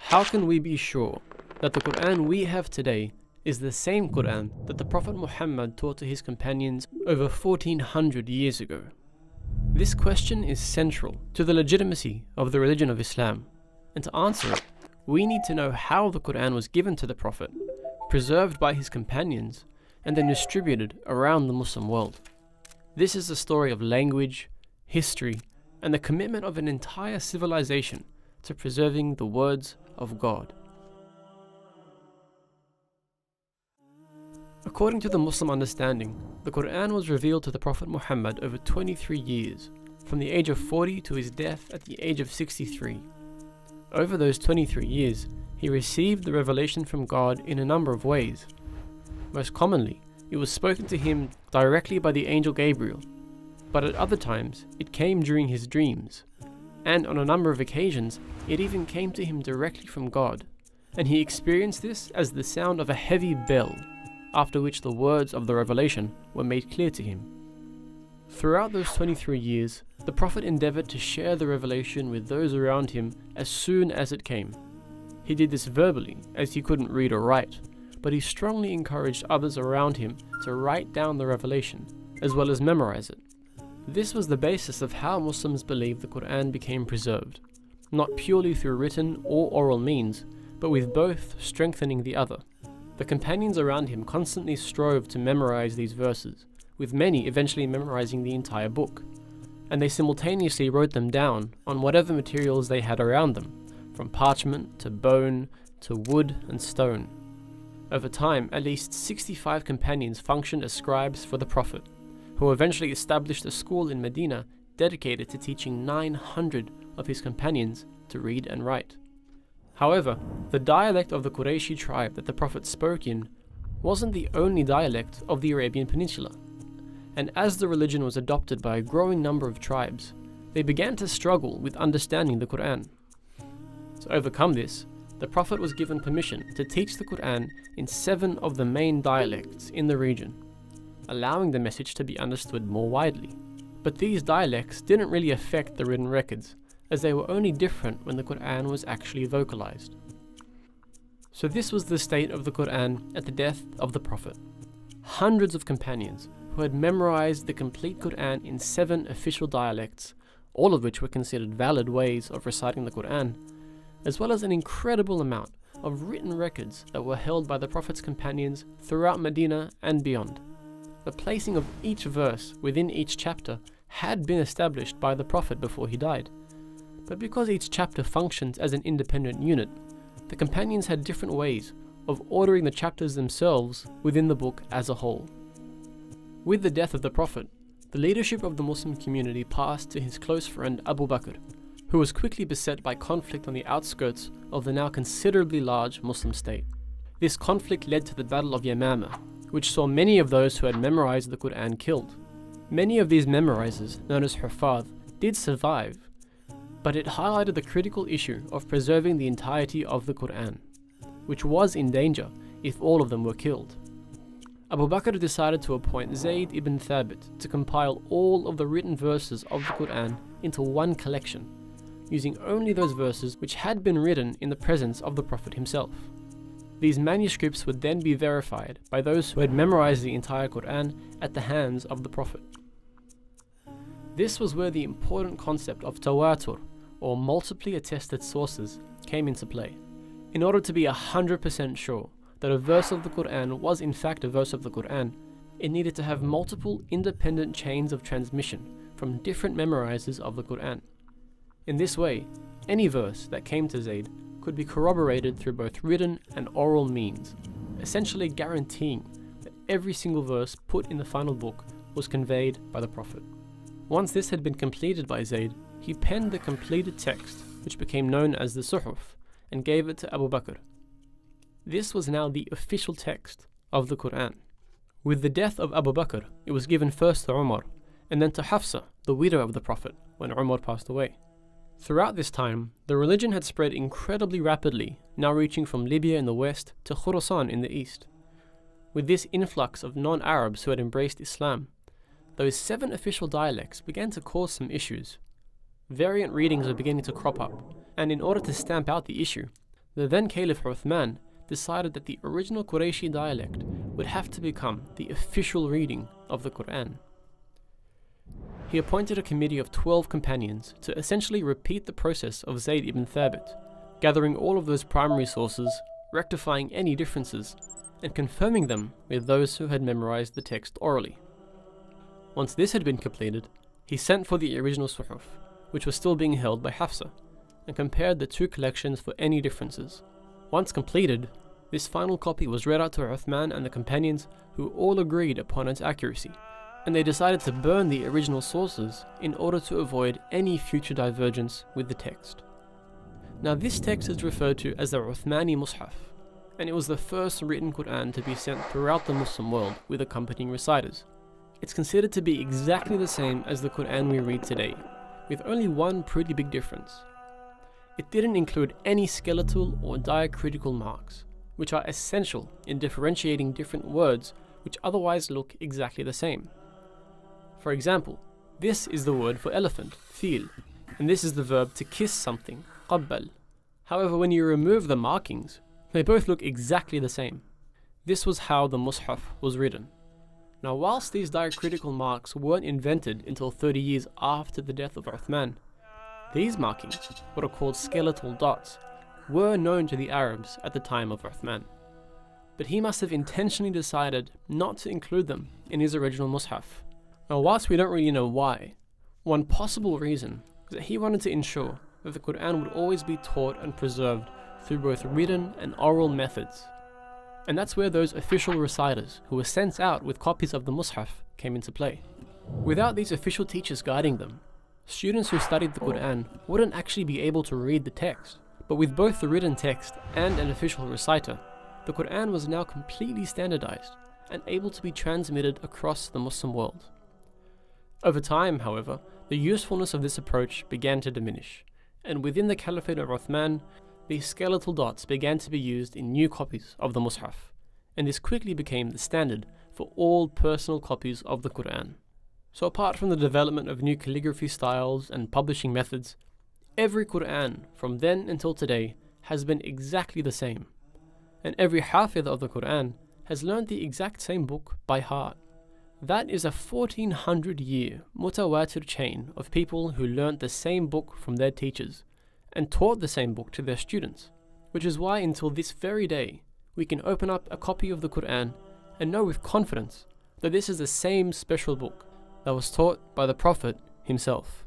How can we be sure that the Quran we have today is the same Quran that the Prophet Muhammad taught to his companions over 1400 years ago? This question is central to the legitimacy of the religion of Islam, and to answer it, we need to know how the Quran was given to the Prophet, preserved by his companions, and then distributed around the Muslim world. This is the story of language, history, and the commitment of an entire civilization to preserving the words of God. According to the Muslim understanding, the Quran was revealed to the Prophet Muhammad over 23 years, from the age of 40 to his death at the age of 63. Over those 23 years, he received the revelation from God in a number of ways. Most commonly, it was spoken to him directly by the angel Gabriel, but at other times, it came during his dreams, and on a number of occasions, it even came to him directly from God, and he experienced this as the sound of a heavy bell, after which the words of the revelation were made clear to him. Throughout those 23 years, the Prophet endeavored to share the revelation with those around him as soon as it came. He did this verbally, as he couldn't read or write, but he strongly encouraged others around him to write down the revelation, as well as memorize it. This was the basis of how Muslims believe the Quran became preserved, not purely through written or oral means, but with both strengthening the other. The companions around him constantly strove to memorize these verses, with many eventually memorizing the entire book, and they simultaneously wrote them down on whatever materials they had around them, from parchment to bone to wood and stone. Over time, at least 65 companions functioned as scribes for the Prophet, who eventually established a school in Medina dedicated to teaching 900 of his companions to read and write. However, the dialect of the Qurayshi tribe that the Prophet spoke in wasn't the only dialect of the Arabian Peninsula, and as the religion was adopted by a growing number of tribes, they began to struggle with understanding the Quran. To overcome this, the Prophet was given permission to teach the Quran in 7 of the main dialects in the region, allowing the message to be understood more widely. But these dialects didn't really affect the written records, as they were only different when the Quran was actually vocalized. So this was the state of the Quran at the death of the Prophet. Hundreds of companions who had memorized the complete Quran in 7 official dialects, all of which were considered valid ways of reciting the Quran, as well as an incredible amount of written records that were held by the Prophet's companions throughout Medina and beyond. The placing of each verse within each chapter had been established by the Prophet before he died, but because each chapter functions as an independent unit, the companions had different ways of ordering the chapters themselves within the book as a whole. With the death of the Prophet, the leadership of the Muslim community passed to his close friend Abu Bakr, who was quickly beset by conflict on the outskirts of the now considerably large Muslim state. This conflict led to the Battle of Yamama, which saw many of those who had memorized the Quran killed. Many of these memorizers, known as Huffaz, did survive, but it highlighted the critical issue of preserving the entirety of the Quran, which was in danger if all of them were killed. Abu Bakr decided to appoint Zayd ibn Thabit to compile all of the written verses of the Quran into one collection, using only those verses which had been written in the presence of the Prophet himself. These manuscripts would then be verified by those who had memorized the entire Quran at the hands of the Prophet. This was where the important concept of tawatur, or multiply attested sources, came into play. In order to be 100% sure that a verse of the Quran was in fact a verse of the Quran, it needed to have multiple independent chains of transmission from different memorizers of the Quran. In this way, any verse that came to Zayd could be corroborated through both written and oral means, essentially guaranteeing that every single verse put in the final book was conveyed by the Prophet. Once this had been completed by Zayd, he penned the completed text, which became known as the Suhuf, and gave it to Abu Bakr. This was now the official text of the Quran. With the death of Abu Bakr, it was given first to Umar, and then to Hafsa, the widow of the Prophet, when Umar passed away. Throughout this time, the religion had spread incredibly rapidly, now reaching from Libya in the west to Khurasan in the east. With this influx of non-Arabs who had embraced Islam, those 7 official dialects began to cause some issues. Variant readings were beginning to crop up, and in order to stamp out the issue, The then Caliph Uthman decided that the original Qurayshi dialect would have to become the official reading of the Quran. He appointed a committee of 12 companions to essentially repeat the process of Zayd ibn Thabit, gathering all of those primary sources, rectifying any differences, and confirming them with those who had memorized the text orally. Once this had been completed, he sent for the original Suhuf, which was still being held by Hafsa, and compared the two collections for any differences. Once completed, this final copy was read out to Uthman and the companions, who all agreed upon its accuracy, and they decided to burn the original sources in order to avoid any future divergence with the text. Now this text is referred to as the Uthmani Mus'haf, and it was the first written Quran to be sent throughout the Muslim world with accompanying reciters. It's considered to be exactly the same as the Quran we read today, with only one pretty big difference. It didn't include any skeletal or diacritical marks, which are essential in differentiating different words which otherwise look exactly the same. For example, this is the word for elephant, fil, and this is the verb to kiss something, qabbal. However, when you remove the markings, they both look exactly the same. This was how the Mus'haf was written. Now, whilst these diacritical marks weren't invented until 30 years after the death of Uthman, these markings, what are called skeletal dots, were known to the Arabs at the time of Uthman. But he must have intentionally decided not to include them in his original Mus'haf. Now, whilst we don't really know why, one possible reason is that he wanted to ensure that the Quran would always be taught and preserved through both written and oral methods. And that's where those official reciters who were sent out with copies of the Mus'haf came into play. Without these official teachers guiding them, students who studied the Quran wouldn't actually be able to read the text. But with both the written text and an official reciter, the Quran was now completely standardized and able to be transmitted across the Muslim world. Over time, however, the usefulness of this approach began to diminish, and within the Caliphate of Uthman, these skeletal dots began to be used in new copies of the Mus'haf, and this quickly became the standard for all personal copies of the Quran. So apart from the development of new calligraphy styles and publishing methods, every Quran from then until today has been exactly the same, and every Hafidh of the Quran has learned the exact same book by heart. That is a 1400-year mutawatir chain of people who learnt the same book from their teachers and taught the same book to their students, which is why until this very day we can open up a copy of the Quran and know with confidence that this is the same special book that was taught by the Prophet himself.